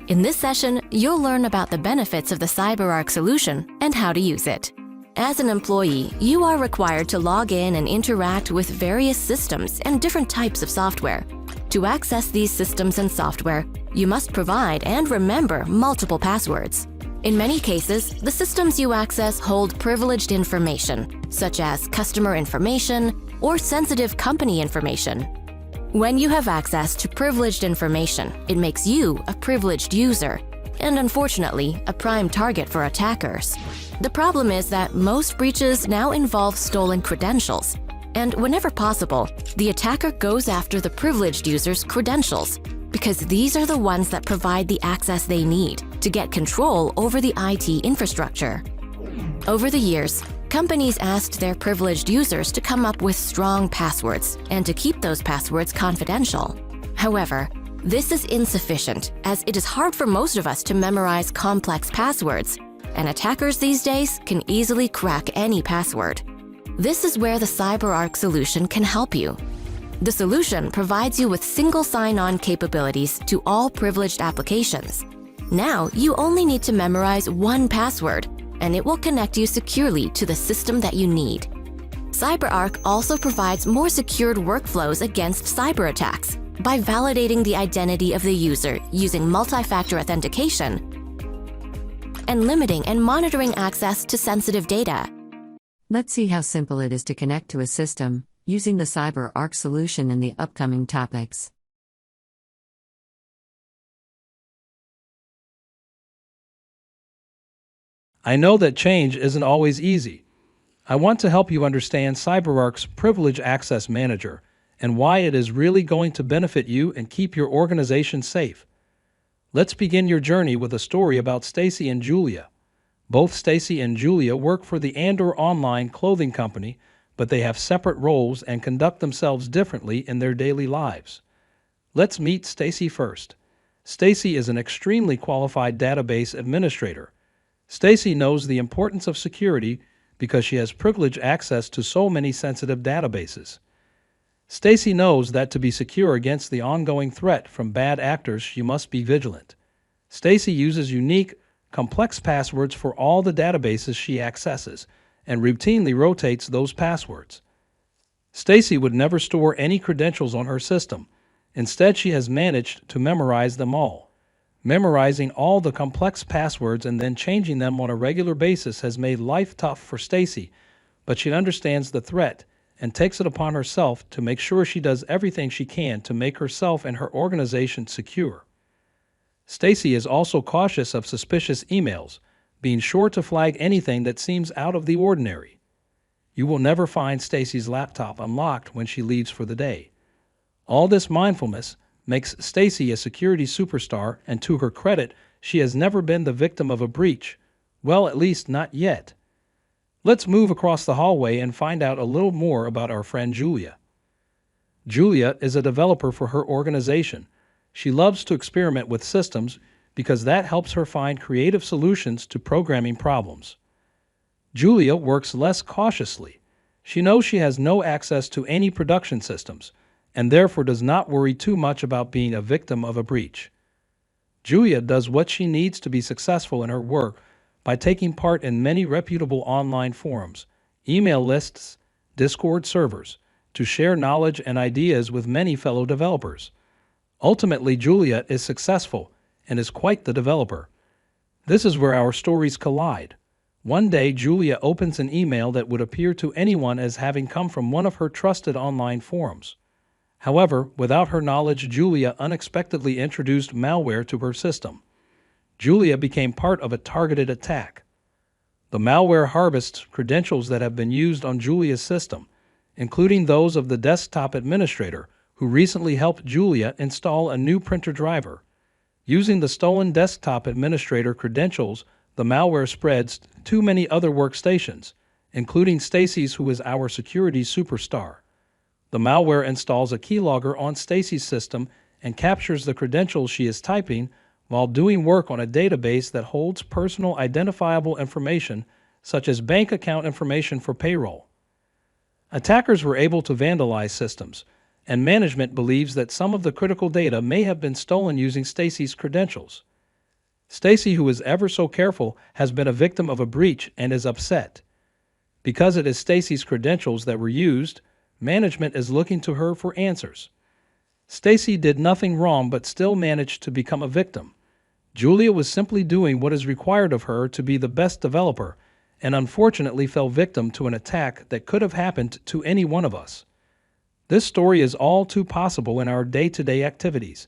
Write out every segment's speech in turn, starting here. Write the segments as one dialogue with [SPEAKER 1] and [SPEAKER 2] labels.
[SPEAKER 1] In this session, you'll learn about the benefits of the CyberArk solution and how to use it. As an employee, you are required to log in and interact with various systems and different types of software. To access these systems and software, you must provide and remember multiple passwords. In many cases, the systems you access hold privileged information, such as customer information or sensitive company information. When you have access to privileged information, it makes you a privileged user, and unfortunately, a prime target for attackers. The problem is that most breaches now involve stolen credentials, and whenever possible, the attacker goes after the privileged user's credentials, because these are the ones that provide the access they need to get control over the IT infrastructure. Over the years, companies asked their privileged users to come up with strong passwords and to keep those passwords confidential. However, this is insufficient, as it is hard for most of us to memorize complex passwords, and attackers these days can easily crack any password. This is where the CyberArk solution can help you. The solution provides you with single sign-on capabilities to all privileged applications. Now, you only need to memorize one password, and it will connect you securely to the system that you need. CyberArk also provides more secured workflows against cyber attacks by validating the identity of the user using multi-factor authentication and limiting and monitoring access to sensitive data.
[SPEAKER 2] Let's see how simple it is to connect to a system using the CyberArk solution in the upcoming topics.
[SPEAKER 3] I know that change isn't always easy. I want to help you understand CyberArk's Privilege Access Manager and why it is really going to benefit you and keep your organization safe. Let's begin your journey with a story about Stacy and Julia. Both Stacy and Julia work for the Andor online clothing company, but they have separate roles and conduct themselves differently in their daily lives. Let's meet Stacy first. Stacy is an extremely qualified database administrator. Stacy knows the importance of security because she has privileged access to so many sensitive databases. Stacy knows that to be secure against the ongoing threat from bad actors, she must be vigilant. Stacy uses unique, complex passwords for all the databases she accesses and routinely rotates those passwords. Stacy would never store any credentials on her system. Instead, she has managed to memorize them all. Memorizing all the complex passwords and then changing them on a regular basis has made life tough for Stacy, but she understands the threat and takes it upon herself to make sure she does everything she can to make herself and her organization secure. Stacy is also cautious of suspicious emails, being sure to flag anything that seems out of the ordinary. You will never find Stacy's laptop unlocked when she leaves for the day. All this mindfulness makes Stacy a security superstar, and to her credit, she has never been the victim of a breach. Well, at least not yet. Let's move across the hallway and find out a little more about our friend Julia. Julia is a developer for her organization. She loves to experiment with systems because that helps her find creative solutions to programming problems. Julia works less cautiously. She knows she has no access to any production systems, and therefore does not worry too much about being a victim of a breach. Julia does what she needs to be successful in her work by taking part in many reputable online forums, email lists, Discord servers, to share knowledge and ideas with many fellow developers. Ultimately, Julia is successful and is quite the developer. This is where our stories collide. One day, Julia opens an email that would appear to anyone as having come from one of her trusted online forums. However, without her knowledge, Julia unexpectedly introduced malware to her system. Julia became part of a targeted attack. The malware harvests credentials that have been used on Julia's system, including those of the desktop administrator who recently helped Julia install a new printer driver. Using the stolen desktop administrator credentials, the malware spreads to many other workstations, including Stacy's, who is our security superstar. The malware installs a keylogger on Stacy's system and captures the credentials she is typing while doing work on a database that holds personal identifiable information such as bank account information for payroll. Attackers were able to vandalize systems, and management believes that some of the critical data may have been stolen using Stacy's credentials. Stacy, who is ever so careful, has been a victim of a breach and is upset. Because it is Stacy's credentials that were used, management is looking to her for answers. Stacy did nothing wrong but still managed to become a victim. Julia was simply doing what is required of her to be the best developer, and unfortunately fell victim to an attack that could have happened to any one of us. This story is all too possible in our day-to-day activities.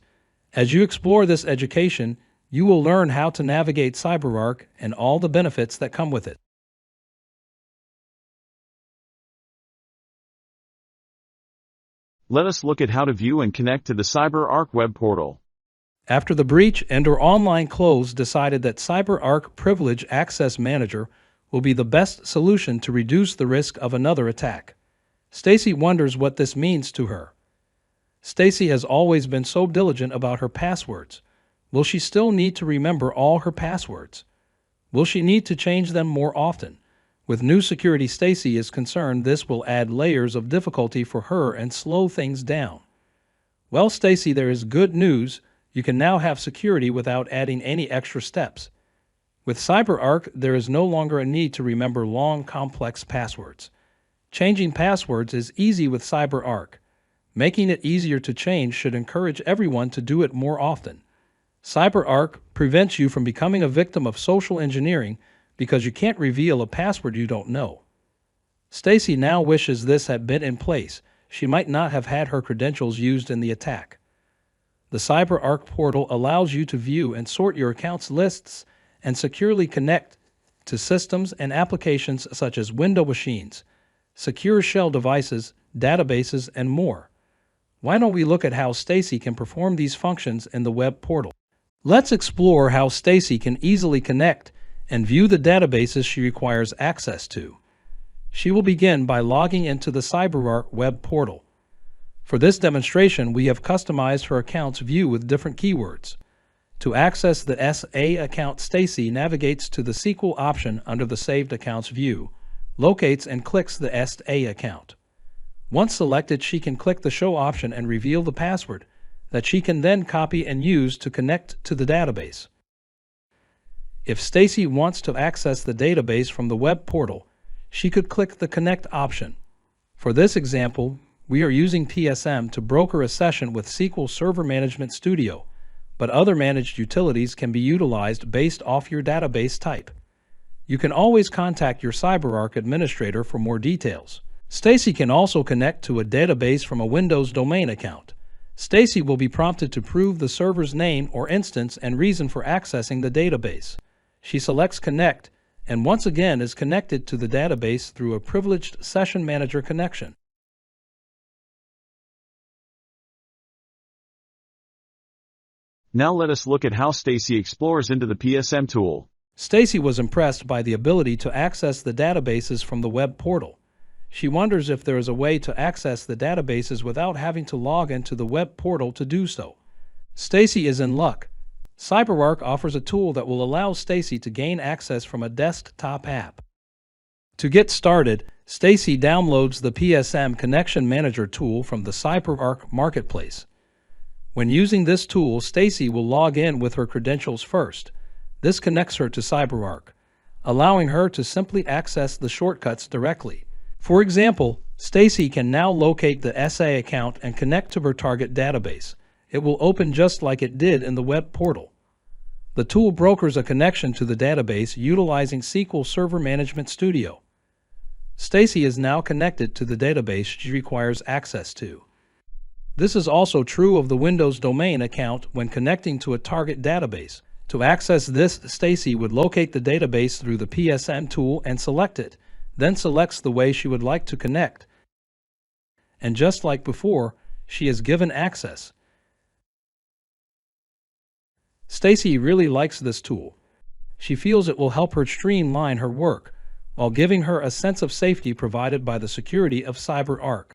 [SPEAKER 3] As you explore this education, you will learn how to navigate CyberArk and all the benefits that come with it.
[SPEAKER 4] Let us look at how to view and connect to the CyberArk web portal.
[SPEAKER 3] After the breach and our online close decided that CyberArk Privilege Access Manager will be the best solution to reduce the risk of another attack. Stacy wonders what this means to her. Stacy has always been so diligent about her passwords. Will she still need to remember all her passwords? Will she need to change them more often? With new security, Stacy is concerned this will add layers of difficulty for her and slow things down. Well, Stacy, there is good news. You can now have security without adding any extra steps. With CyberArk, there is no longer a need to remember long, complex passwords. Changing passwords is easy with CyberArk. Making it easier to change should encourage everyone to do it more often. CyberArk prevents you from becoming a victim of social engineering because you can't reveal a password you don't know. Stacy now wishes this had been in place. She might not have had her credentials used in the attack. The CyberArk portal allows you to view and sort your accounts lists and securely connect to systems and applications such as Windows machines, secure shell devices, databases, and more. Why don't we look at how Stacy can perform these functions in the web portal? Let's explore how Stacy can easily connect and view the databases she requires access to. She will begin by logging into the CyberArk web portal. For this demonstration, we have customized her account's view with different keywords. To access the SA account, Stacy navigates to the SQL option under the Saved Accounts view, locates and clicks the SA account. Once selected, she can click the Show option and reveal the password that she can then copy and use to connect to the database. If Stacy wants to access the database from the web portal, she could click the Connect option. For this example, we are using PSM to broker a session with SQL Server Management Studio, but other managed utilities can be utilized based off your database type. You can always contact your CyberArk administrator for more details. Stacy can also connect to a database from a Windows domain account. Stacy will be prompted to prove the server's name or instance and reason for accessing the database. She selects Connect and once again is connected to the database through a privileged session manager connection.
[SPEAKER 4] Now let us look at how Stacy explores into the PSM tool.
[SPEAKER 3] Stacy was impressed by the ability to access the databases from the web portal. She wonders if there is a way to access the databases without having to log into the web portal to do so. Stacy is in luck. CyberArk offers a tool that will allow Stacy to gain access from a desktop app. To get started, Stacy downloads the PSM Connection Manager tool from the CyberArk Marketplace. When using this tool, Stacy will log in with her credentials first. This connects her to CyberArk, allowing her to simply access the shortcuts directly. For example, Stacy can now locate the SA account and connect to her target database. It will open just like it did in the web portal. The tool brokers a connection to the database utilizing SQL Server Management Studio. Stacy is now connected to the database she requires access to. This is also true of the Windows domain account when connecting to a target database. To access this, Stacy would locate the database through the PSM tool and select it, then selects the way she would like to connect. And just like before, she is given access. Stacy really likes this tool. She feels it will help her streamline her work while giving her a sense of safety provided by the security of CyberArk.